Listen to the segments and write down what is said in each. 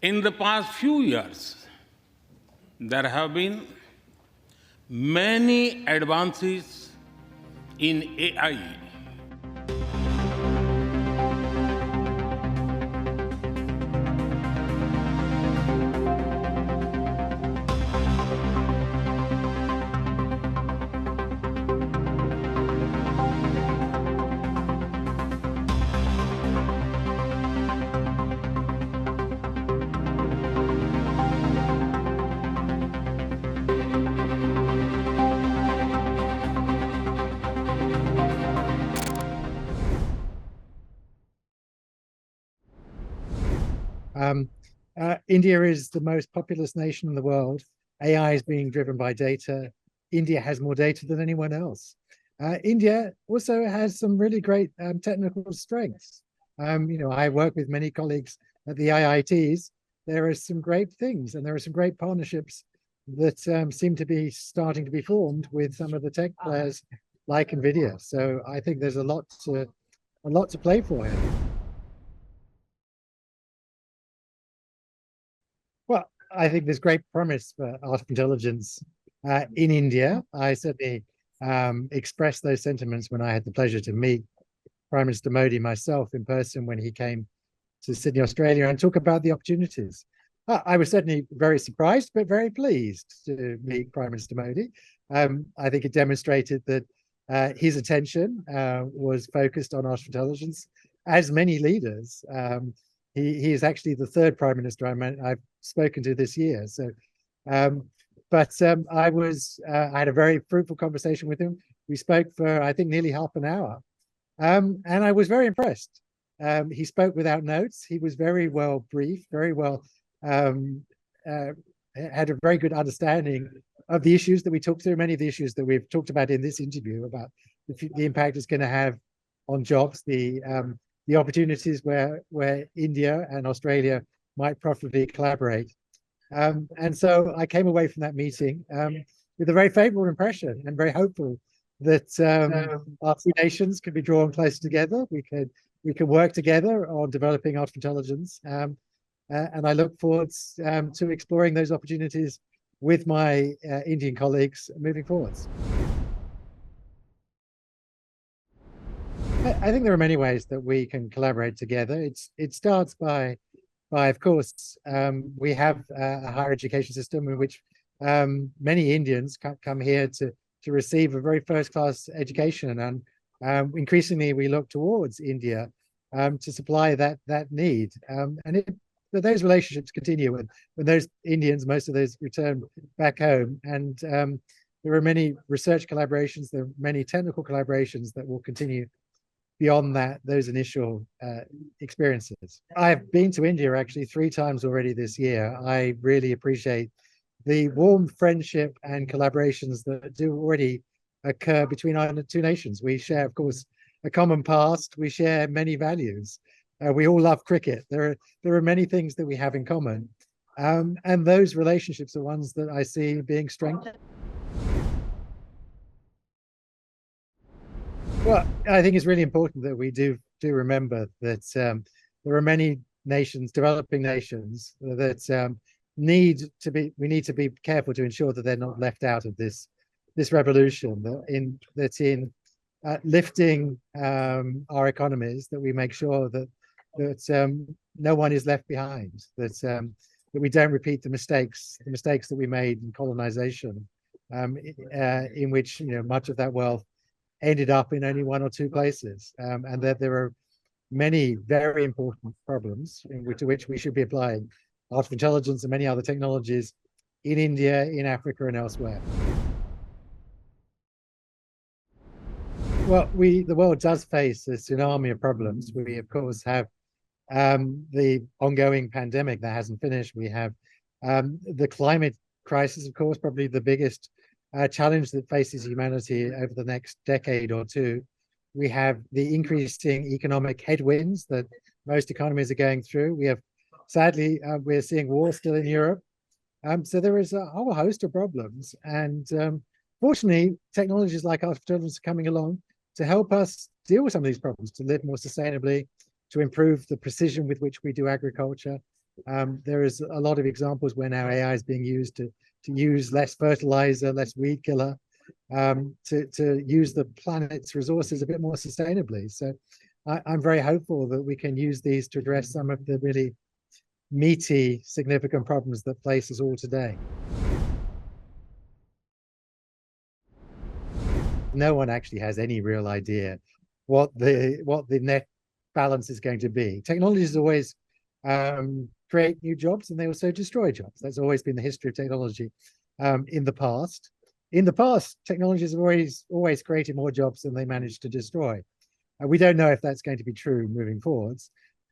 In the past few years, there have been many advances in AI. India is the most populous nation in the world. AI is being driven by data. India has more data than anyone else. India also has some really great technical strengths. I work with many colleagues at the IITs. There are some great things, and there are some great partnerships that seem to be starting to be formed with some of the tech players like NVIDIA. So I think there's a lot to play for here. Well, I think there's great promise for artificial intelligence in India. I certainly expressed those sentiments when I had the pleasure to meet Prime Minister Modi myself in person when he came to Sydney, Australia, and talk about the opportunities. I was certainly very surprised, but very pleased to meet Prime Minister Modi. I think it demonstrated that his attention was focused on artificial intelligence, as many leaders. He is actually the third Prime Minister I've spoken to this year. So, I had a very fruitful conversation with him. We spoke for, I think, nearly half an hour. And I was very impressed. He spoke without notes. He was very well briefed, very well, had a very good understanding of the issues that we talked through, many of the issues that we've talked about in this interview about the impact it's going to have on jobs, the opportunities where India and Australia might profitably collaborate. And so I came away from that meeting with a very favorable impression and very hopeful that our two nations can be drawn closer together. We can work together on developing artificial intelligence. And I look forward to exploring those opportunities with my Indian colleagues moving forwards. I think there are many ways that we can collaborate together. It starts by of course, we have a higher education system in which many Indians come here to receive a very first-class education, and increasingly we look towards India to supply that need. But those relationships continue when those Indians, most of those return back home, and there are many research collaborations, there are many technical collaborations that will continue beyond those initial experiences. I've been to India actually 3 times already this year. I really appreciate the warm friendship and collaborations that do already occur between our two nations. We share, of course, a common past. We share many values. We all love cricket. There are many things that we have in common. And those relationships are ones that I see being strengthened. Well, I think it's really important that we do remember that there are many nations, developing nations, that we need to be careful to ensure that they're not left out of this revolution. That's in lifting our economies, that we make sure that no one is left behind. That we don't repeat the mistakes that we made in colonization, in which much of that wealth ended up in only 1 or 2 places, and that there are many very important problems to which we should be applying artificial intelligence and many other technologies in India, in Africa, and elsewhere. Well, the world does face a tsunami of problems. We, of course, have the ongoing pandemic that hasn't finished. We have the climate crisis, of course, probably the biggest challenge that faces humanity over the next decade or two. We have the increasing economic headwinds that most economies are going through. We have, sadly, we're seeing war still in Europe. So there is a whole host of problems. And fortunately, technologies like artificial intelligence are coming along to help us deal with some of these problems, to live more sustainably, to improve the precision with which we do agriculture, There is a lot of examples where now AI is being used to use less fertilizer, less weed killer, to use the planet's resources a bit more sustainably. So I'm very hopeful that we can use these to address some of the really meaty, significant problems that face us all today. No one actually has any real idea what the net balance is going to be. Technologies always create new jobs, and they also destroy jobs. That's always been the history of technology in the past. In the past, technologies have always created more jobs than they managed to destroy. We don't know if that's going to be true moving forwards,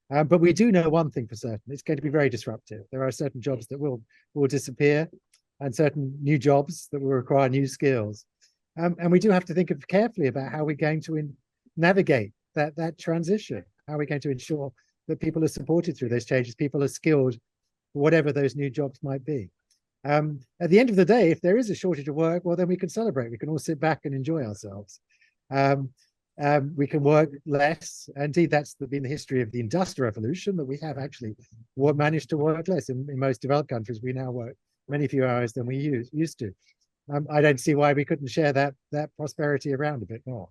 but we do know one thing for certain: it's going to be very disruptive. There are certain jobs that will disappear, and certain new jobs that will require new skills. And we do have to think carefully about how we're going to navigate that transition. How are we going to ensure that people are supported through those changes, people are skilled for whatever those new jobs might be. At the end of the day, if there is a shortage of work, well, then we can celebrate. We can all sit back and enjoy ourselves. We can work less. Indeed, that's been the history of the Industrial Revolution, that we have actually managed to work less. In most developed countries, we now work many fewer hours than we used to. I don't see why we couldn't share that prosperity around a bit more.